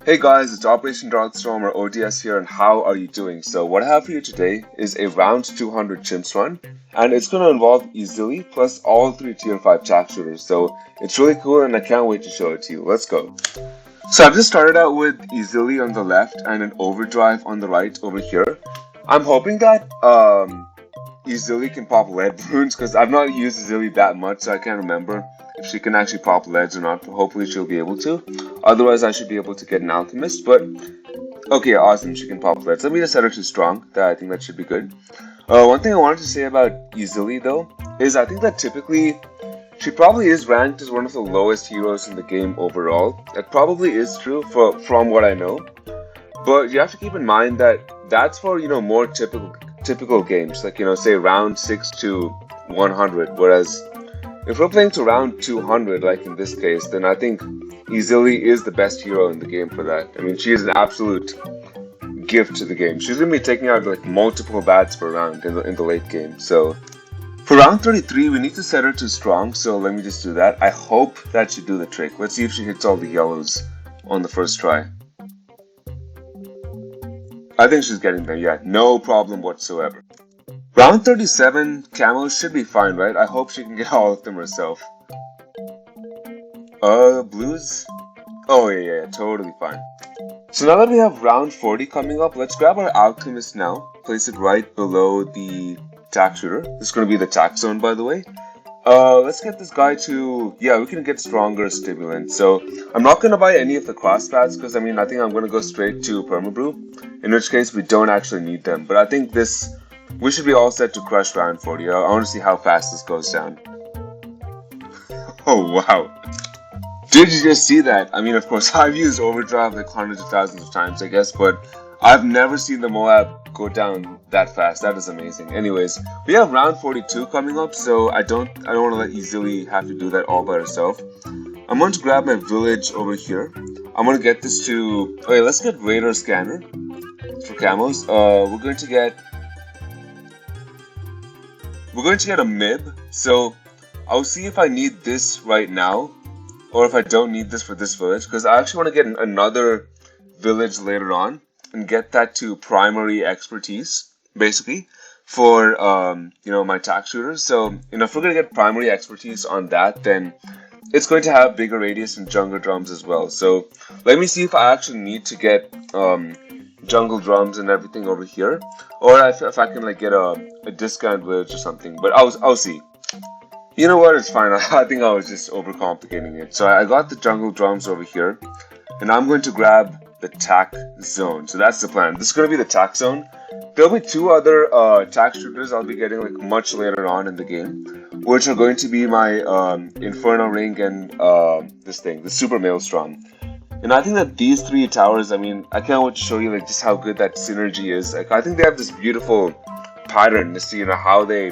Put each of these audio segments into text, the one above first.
Hey guys, it's Operation Darkstorm or ODS here, and how are you doing? So what I have for you today is a round 200 chimps run, and it's going to involve Ezili plus all three tier 5 tack shooters. So it's really cool, and I can't wait to show it to you. Let's go. So I've just started out with Ezili on the left and an overdrive on the right over here. I'm hoping that Ezili can pop lead balloons because I've not used Ezili that much, so I can't remember if she can actually pop leads or not. Hopefully she'll be able to. Otherwise I should be able to get an alchemist, but okay, awesome, she can pop leads. Let me just set her to strong. I think that should be good. One thing I wanted to say about Ezili though is I think that typically she probably is ranked as one of the lowest heroes in the game overall. That probably is true from what I know, but you have to keep in mind that that's for more typical games, like say round 6 to 100, whereas if we're playing to round 200, like in this case, then I think Ezili is the best hero in the game for that. I mean, she is an absolute gift to the game. She's going to be taking out like multiple bats per round in the late game. So for round 33, we need to set her to strong, so let me just do that. I hope that should do the trick. Let's see if she hits all the yellows on the first try. I think she's getting there, yeah, no problem whatsoever. Round 37, camos should be fine, right? I hope she can get all of them herself. Blues? Oh yeah, totally fine. So now that we have round 40 coming up, let's grab our alchemist now. Place it right below the tack shooter. This is going to be the tack zone, by the way. Let's get this guy to, yeah, we can get stronger stimulant. So I'm not going to buy any of the cross pads because I think I'm going to go straight to permabrew, in which case we don't actually need them. But I think we should be all set to crush round 40. I want to see how fast this goes down. Oh wow. Did you just see that? I mean, of course, I've used overdrive like hundreds of thousands of times, I guess, but I've never seen the Moab go down that fast. That is amazing. Anyways, we have round 42 coming up, so I don't want to let Ezili have to do that all by herself. I'm going to grab my village over here. I'm going to get this to, okay, let's get radar scanner for camos. We're going to get a MIB, so I'll see if I need this right now or if I don't need this for this village, because I actually want to get another village later on and get that to primary expertise, basically, for my tack shooters. So if we're going to get primary expertise on that, then it's going to have bigger radius and jungle drums as well. So let me see if I actually need to get jungle drums and everything over here, or if I can like get a discount village or something, but I'll see. You know what, it's fine. I think I was just overcomplicating it. So I got the jungle drums over here, and I'm going to grab the tack zone. So that's the plan. This is going to be the tack zone. There'll be two other tack shooters I'll be getting like much later on in the game, which are going to be my Inferno ring and the super maelstrom. And I think that these three towers, I can't wait to show you like just how good that synergy is. Like, I think they have this beautiful pattern to see how they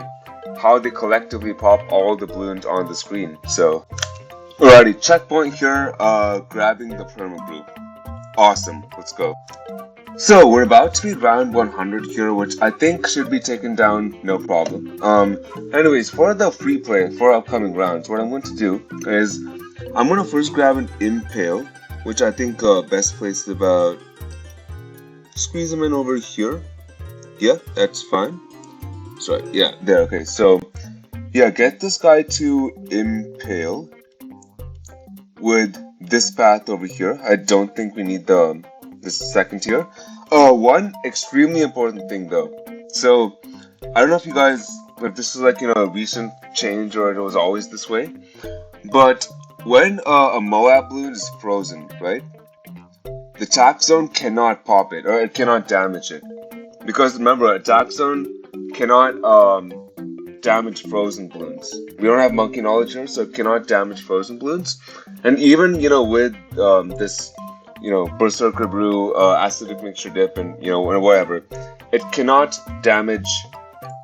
collectively pop all the balloons on the screen. So, alrighty, checkpoint here, grabbing the permabrew. Awesome, let's go. So we're about to be round 100 here, which I think should be taken down no problem. Anyways, for the free play for upcoming rounds, what I'm going to do is I'm going to first grab an impale, which I think best placed about, squeeze them in over here. Yeah, that's fine. That's right, yeah, there, okay. So, yeah, get this guy to impale with this path over here. I don't think we need this second tier. One extremely important thing though. So, I don't know if you guys, if this is like, a recent change or it was always this way, but when a Moab balloon is frozen, right, the tack zone cannot pop it, or it cannot damage it. Because remember, a tack zone cannot damage frozen balloons. We don't have monkey knowledge here, so it cannot damage frozen balloons. And even, with this, berserker brew, acidic mixture dip, and, or whatever, it cannot damage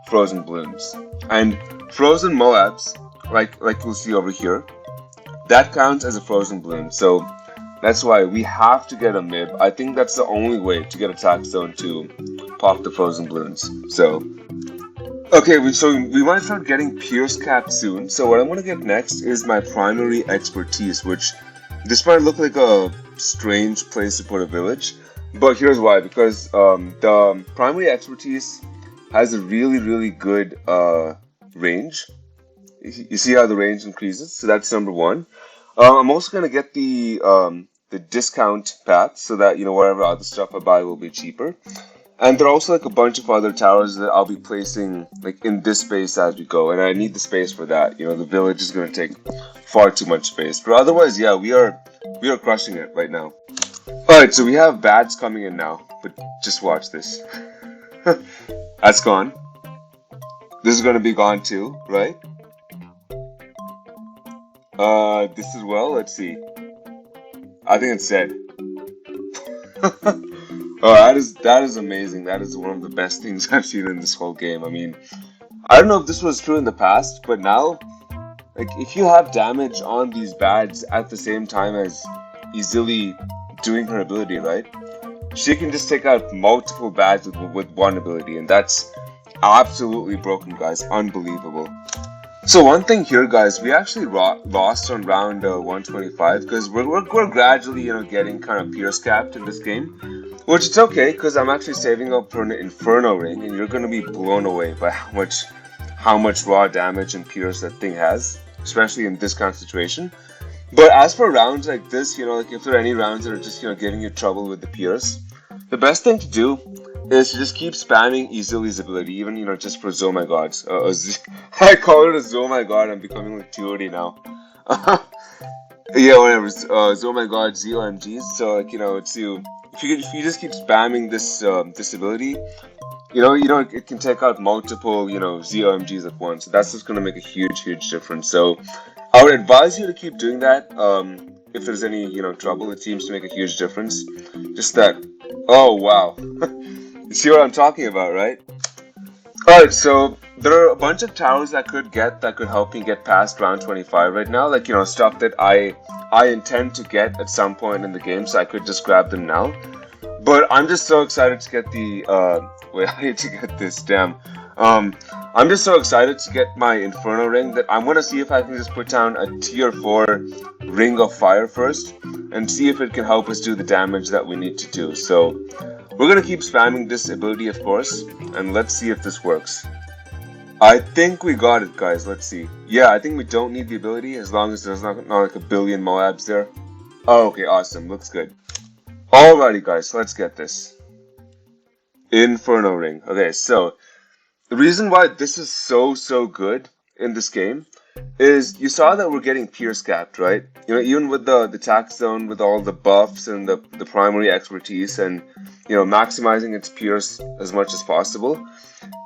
frozen balloons. And frozen Moabs, like we'll see over here, that counts as a frozen balloon, so that's why we have to get a MIB. I think that's the only way to get a tack zone to pop the frozen balloons. So, okay, we might start getting Pierce Cap soon. So what I'm going to get next is my primary expertise, which this might look like a strange place to put a village. But here's why, because the primary expertise has a really good range. You see how the range increases? So that's number one. I'm also going to get the discount path so that, whatever other stuff I buy will be cheaper. And there are also like a bunch of other towers that I'll be placing like in this space as we go. And I need the space for that. The village is going to take far too much space. But otherwise, yeah, we are crushing it right now. Alright, so we have bads coming in now. But just watch this. That's gone. This is going to be gone too, right? This as well, let's see. I think it's dead. Oh, that is amazing. That is one of the best things I've seen in this whole game. I mean, I don't know if this was true in the past, but now, like, if you have damage on these bads at the same time as Ezili doing her ability, right? She can just take out multiple bads with one ability, and that's absolutely broken, guys. Unbelievable. So one thing here, guys, we actually lost on round 125 because we're gradually, getting kind of pierce capped in this game, which is okay because I'm actually saving up for an Inferno ring, and you're going to be blown away by how much raw damage and pierce that thing has, especially in this kind of situation. But as for rounds like this, like if there are any rounds that are just giving you trouble with the pierce, the best thing to do is to just keep spamming Ezili's ability, even, just for Zo My Gods. I call it a Zo My God, I'm becoming like TOD now. Yeah, whatever, Zo My God, ZOMGs, so, like, it's you. If you just keep spamming this ability, it can take out multiple, ZOMGs at once. So that's just going to make a huge difference. So I would advise you to keep doing that. If there's any, trouble, it seems to make a huge difference. Just that, oh, wow. You see what I'm talking about, right? Alright, so there are a bunch of towers that could help me get past round 25 right now. Like, stuff that I intend to get at some point in the game, so I could just grab them now. But I'm just so excited to get the, wait, I need to get this, damn. I'm just so excited to get my Inferno ring that I'm going to see if I can just put down a tier 4 ring of fire first and see if it can help us do the damage that we need to do. So we're going to keep spamming this ability, of course, and let's see if this works. I think we got it, guys. Let's see. Yeah, I think we don't need the ability as long as there's not like a billion Moabs there. Oh, okay, awesome. Looks good. Alrighty, guys, let's get this. Inferno ring. Okay, so the reason why this is so good in this game is you saw that we're getting pierce capped, right? Even with the tax zone, with all the buffs and the primary expertise and, maximizing its pierce as much as possible,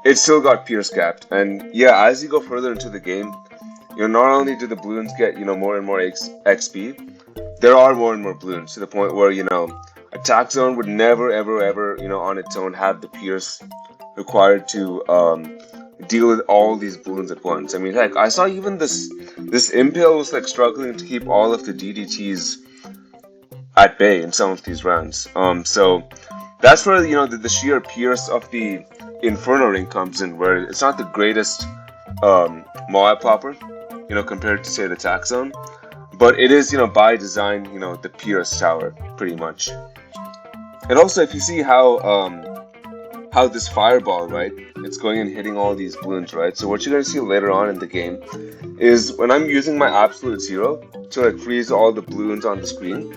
it still got pierce capped. And yeah, as you go further into the game, not only do the balloons get, more and more XP, there are more and more balloons to the point where, a tax zone would never ever, on its own have the pierce required to deal with all these balloons at once. I mean, heck, I saw even this Impale was like struggling to keep all of the DDTs at bay in some of these rounds. So that's where the sheer pierce of the Inferno ring comes in, where it's not the greatest Moab popper, compared to say the tax zone, but it is by design the pierce tower pretty much. And also, if you see how this fireball, right, it's going and hitting all these balloons, right? So what you're going to see later on in the game is when I'm using my absolute zero to like freeze all the balloons on the screen,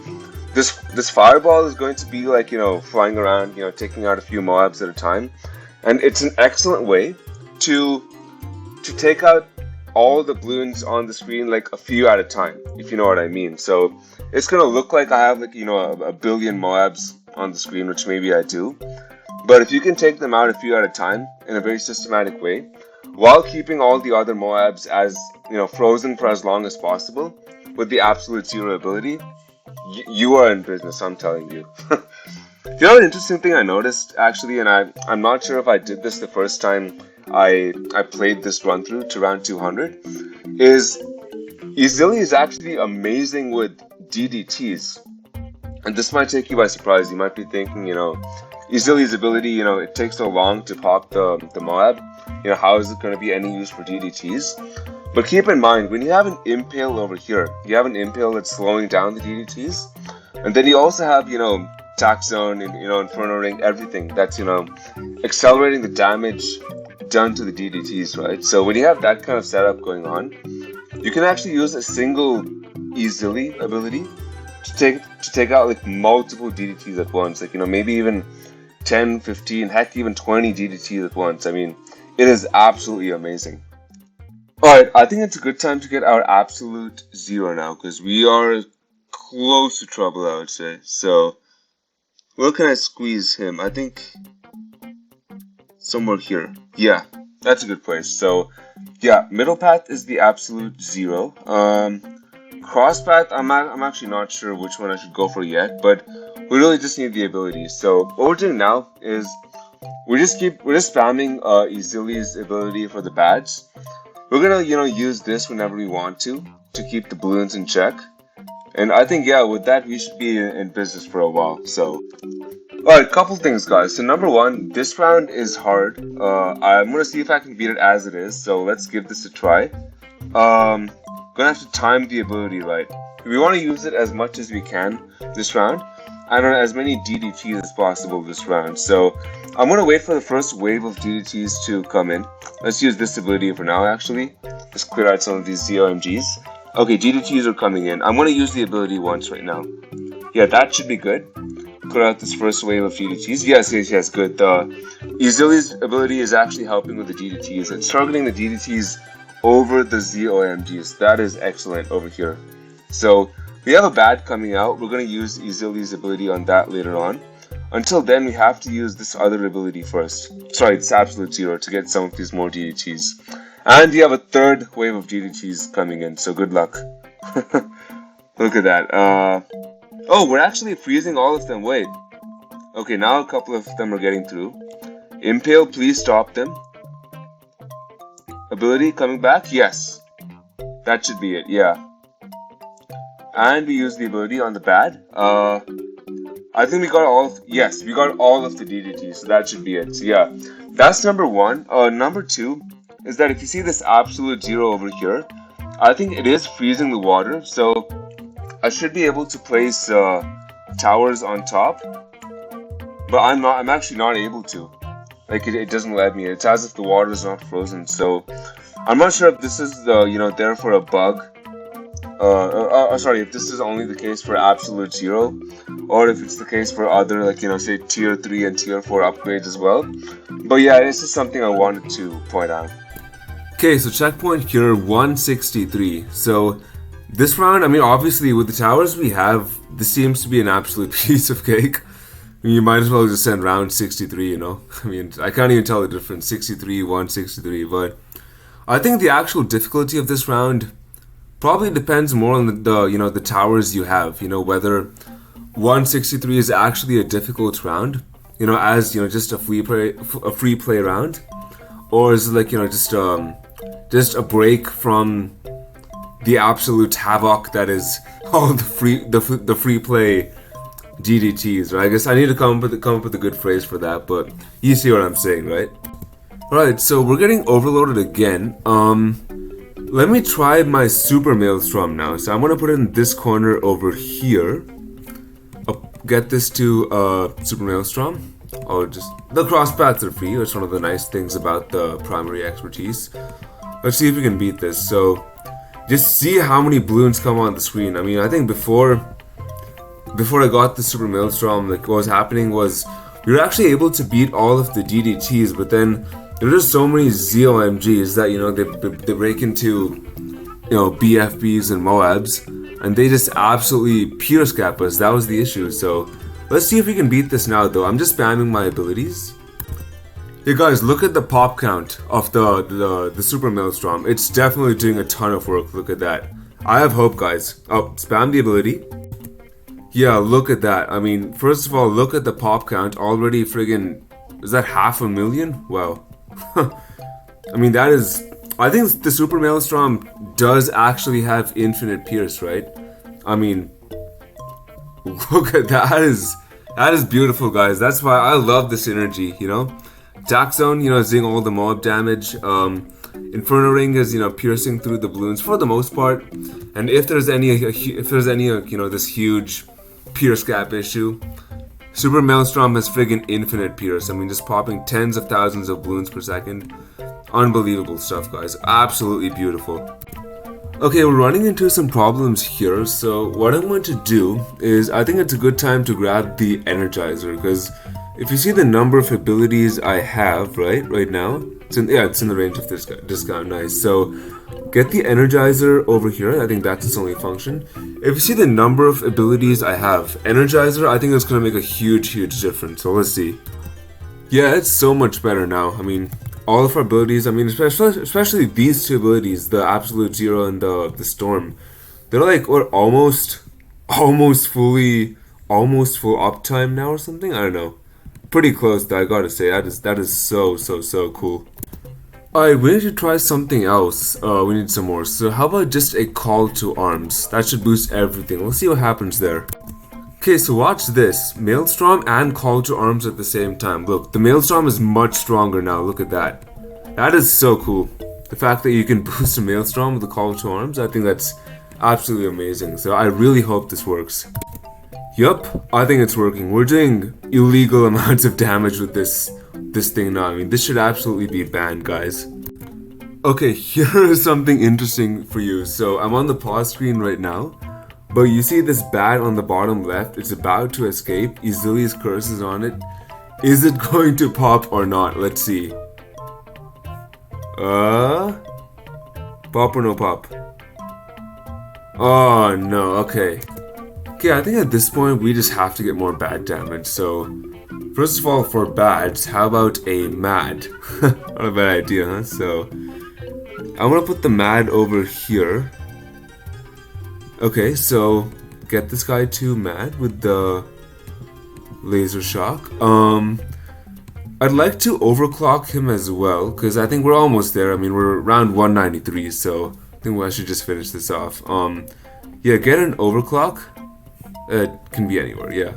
this fireball is going to be like, flying around, taking out a few Moabs at a time. And it's an excellent way to take out all the balloons on the screen like a few at a time, if you know what I mean. So it's going to look like I have like, a billion Moabs on the screen, which maybe I do. But if you can take them out a few at a time in a very systematic way, while keeping all the other Moabs as, frozen for as long as possible, with the absolute zero ability, you are in business, I'm telling you. You know, an interesting thing I noticed, actually, and I'm not sure if I did this the first time I played this run through to round 200, is Ezili is actually amazing with DDTs. And this might take you by surprise. You might be thinking, Ezili's ability, it takes so long to pop the Moab. How is it going to be any use for DDTs? But keep in mind, when you have an Impale over here, you have an Impale that's slowing down the DDTs. And then you also have, Tack Zone, Inferno Ring, everything that's, accelerating the damage done to the DDTs, right? So when you have that kind of setup going on, you can actually use a single Ezili ability to take out like multiple DDTs at once, like maybe even 10, 15, heck even 20 DDTs at once. I mean, it is absolutely amazing. Alright, I think it's a good time to get our absolute zero now, because we are close to trouble, I would say. So, where can I squeeze him? I think somewhere here. Yeah, that's a good place. So, yeah, middle path is the absolute zero. Cross path, I'm actually not sure which one I should go for yet, but we really just need the abilities. So, what we're doing now is we're just spamming Ezili's ability for the badge. We're gonna, use this whenever we want to keep the balloons in check. And I think, yeah, with that, we should be in business for a while. So, alright, couple things, guys. So, number one, this round is hard. I'm gonna see if I can beat it as it is. So, let's give this a try. Gonna have to time the ability right. We want to use it as much as we can this round, and on as many DDTs as possible this round. So, I'm gonna wait for the first wave of DDTs to come in. Let's use this ability for now, actually. Let's clear out some of these ZOMGs. Okay, DDTs are coming in. I'm gonna use the ability once right now. Yeah, that should be good. Clear out this first wave of DDTs. Yes, good. Ezili's ability is actually helping with the DDTs. It's targeting the DDTs over the ZOMGs. That is excellent over here. So, we have a bad coming out. We're gonna use Ezili's ability on that later on. Until then, we have to use this other ability first. Sorry, it's absolute zero to get some of these more DDTs. And we have a third wave of DDTs coming in, so good luck. Look at that. Oh, we're actually freezing all of them. Wait. Okay, now a couple of them are getting through. Impale, please stop them. Ability coming back? Yes. That should be it, yeah. And we use the ability on the bad. I think we got we got all of the DDTs, so that should be it. So yeah, that's number one. Number two is that if you see this absolute zero over here, I think it is freezing the water, so I should be able to place towers on top, but I'm actually not able to. Like it doesn't let me. It's as if the water is not frozen, so I'm not sure if this is there for a bug. Sorry, if this is only the case for absolute zero, or if it's the case for other, say tier 3 and tier 4 upgrades as well. But yeah, this is something I wanted to point out. Okay, so checkpoint here 163. So this round, I mean, obviously with the towers we have, this seems to be an absolute piece of cake. I mean, you might as well just send round 63, I mean, I can't even tell the difference, 63, 163, but I think the actual difficulty of this round probably depends more on the towers you have, whether 163 is actually a difficult round, as just a free play round, or is it just a break from the absolute havoc that is all the free play DDTs, right? I guess I need to come up with a good phrase for that, but you see what I'm saying, right? Alright, so we're getting overloaded again. Let me try my super maelstrom now. So I'm gonna put it in this corner over here. I'll get this to super maelstrom. The cross paths are free. That's one of the nice things about the primary expertise. Let's see if we can beat this. So just see how many balloons come on the screen. I mean, I think before I got the super maelstrom, what was happening was we were actually able to beat all of the DDTs, but then there are just so many ZOMGs that they break into BFBs and Moabs, and they just absolutely pure scap us. That was the issue. So let's see if we can beat this now, though. I'm just spamming my abilities. Hey guys, look at the pop count of the super maelstrom. It's definitely doing a ton of work. Look at that. I have hope, guys. Oh, spam the ability. Yeah, look at that. I mean, first of all, look at the pop count. Already friggin', is that 500,000? Wow. I mean, I think the super maelstrom does actually have infinite pierce, right? I mean, look at that. That is beautiful, guys. That's why I love the synergy, Tack Zone, is doing all the mob damage. Inferno Ring is, piercing through the balloons for the most part. And if there's any, this huge pierce gap issue. Super Maelstrom has friggin' infinite pierce. I mean, just popping tens of thousands of balloons per second. Unbelievable stuff, guys. Absolutely beautiful. Okay, we're running into some problems here, so what I'm going to do is, I think it's a good time to grab the Energizer, because if you see the number of abilities I have, right now, it's in the range of this discount, nice. So, get the Energizer over here, I think that's its only function. If you see the number of abilities I have, Energizer, I think it's going to make a huge difference, so let's see. Yeah, it's so much better now. I mean, all of our abilities, I mean, especially these two abilities, the Absolute Zero and the Storm, they're like, what, almost full uptime now or something? I don't know. Pretty close though, I gotta say. That is so cool. Alright, we need to try something else. We need some more. So how about just a call to arms? That should boost everything. Let's see what happens there. Okay, so watch this. Maelstrom and call to arms at the same time. Look, the Maelstrom is much stronger now. Look at that. That is so cool. The fact that you can boost a Maelstrom with a call to arms, I think that's absolutely amazing. So I really hope this works. Yup, I think it's working. We're doing illegal amounts of damage with this thing now. I mean, this should absolutely be banned, guys. Okay, here is something interesting for you. So I'm on the pause screen right now. But you see this bat on the bottom left, it's about to escape, Ezili's curse is on it. Is it going to pop or not? Let's see. Pop or no pop? Oh no, okay. Okay, I think at this point we just have to get more bat damage, so... First of all, for bats, how about a mad? Not a bad idea, huh? So... I'm gonna put the mad over here. Okay, so get this guy to mad with the laser shock. I'd like to overclock him as well, because I think we're almost there. I mean, we're around 193, so I think I should just finish this off. Yeah, get an overclock. It can be anywhere, yeah.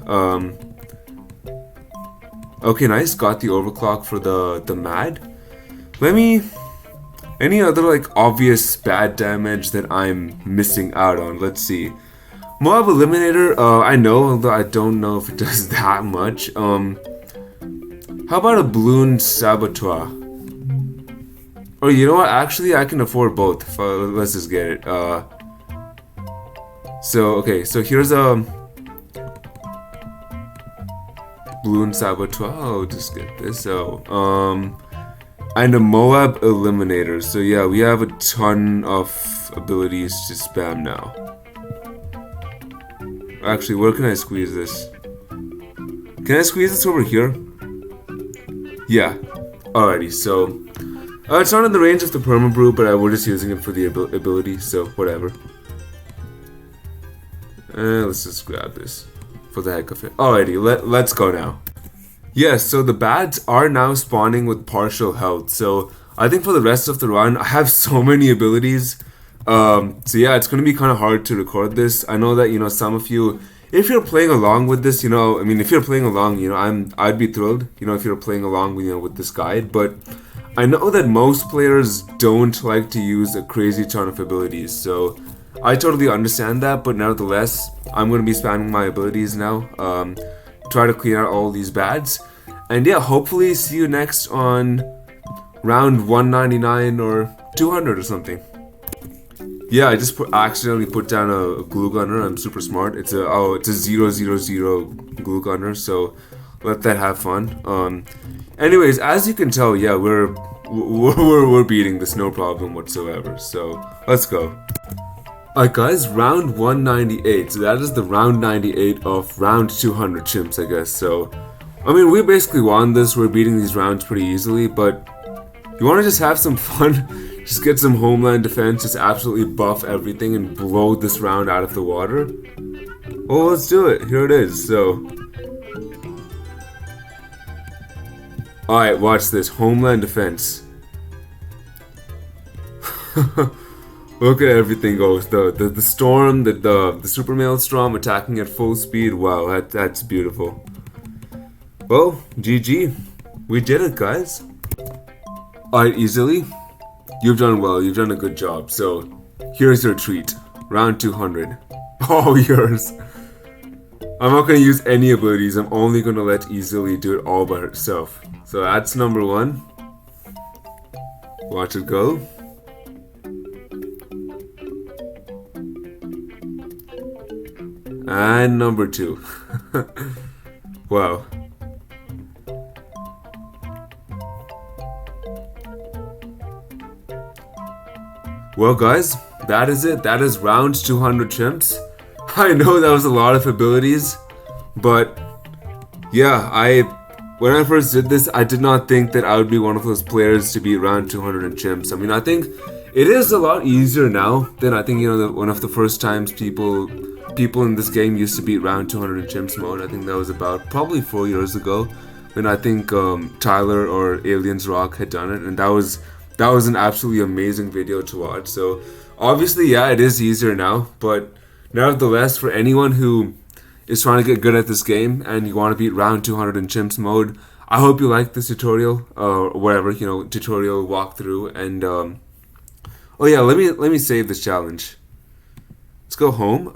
Okay, nice, got the overclock for the mad. Any other like obvious bad damage that I'm missing out on? Let's see. Mob Eliminator, I know, although I don't know if it does that much. How about a Balloon Saboteur? Or you know what, actually I can afford both. Let's just get it. Okay, so here's a Balloon Saboteur. I'll just get this. And a Moab Eliminator. So yeah, we have a ton of abilities to spam now. Actually, where can I squeeze this? Can I squeeze this over here? Yeah. Alrighty, so... it's not in the range of the Perma Brew, but we're just using it for the ability, so whatever. Let's just grab this for the heck of it. Alrighty, let's go now. Yes, so the bats are now spawning with partial health, so I think for the rest of the run, I have so many abilities. So yeah, it's going to be kind of hard to record this. I know that, you know, some of you, if you're playing along with this, you know, I mean, if you're playing along, you know, I'd be thrilled, you know, if you're playing along with, you know, with this guide, but I know that most players don't like to use a crazy ton of abilities, so I totally understand that, but nevertheless, I'm going to be spamming my abilities now. Try to clean out all these bads, and yeah, hopefully see you next on round 199 or 200 or something. Yeah, I just accidentally put down a glue gunner. I'm super smart. It's a 000 glue gunner, so let that have fun. Anyways, as you can tell, yeah, we're beating this, no problem whatsoever. So let's go. Alright guys, round 198, so that is the round 98 of round 200 chimps, I guess. So, I mean, we basically won this, we're beating these rounds pretty easily, but you want to just have some fun, just get some homeland defense, just absolutely buff everything and blow this round out of the water? Well, let's do it, here it is, so... Alright, watch this, homeland defense. Look at everything goes. The storm, the super maelstrom attacking at full speed. Wow, that's beautiful. Well, GG. We did it, guys. Alright, Ezili. You've done well. You've done a good job. So, here's your treat. Round 200. All yours. I'm not gonna use any abilities. I'm only gonna let Ezili do it all by herself. So that's number one. Watch it go. And number two. Wow. Well, guys, that is it. That is round 200 chimps. I know that was a lot of abilities, but yeah, when I first did this, I did not think that I would be one of those players to beat round 200 in chimps. I mean, I think it is a lot easier now than I think, one of the first times people in this game used to beat round 200 in chimps mode. I think that was about probably 4 years ago when I think Tyler or Aliens Rock had done it, and that was an absolutely amazing video to watch. So obviously, yeah, it is easier now, but nevertheless, for anyone who is trying to get good at this game and you want to beat round 200 in chimps mode, I hope you like this tutorial or whatever, tutorial walkthrough. And oh yeah, let me save this challenge. Let's go home.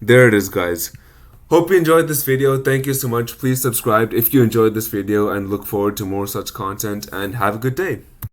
There it is, guys. Hope you enjoyed this video. Thank you so much. Please subscribe if you enjoyed this video and look forward to more such content, and have a good day.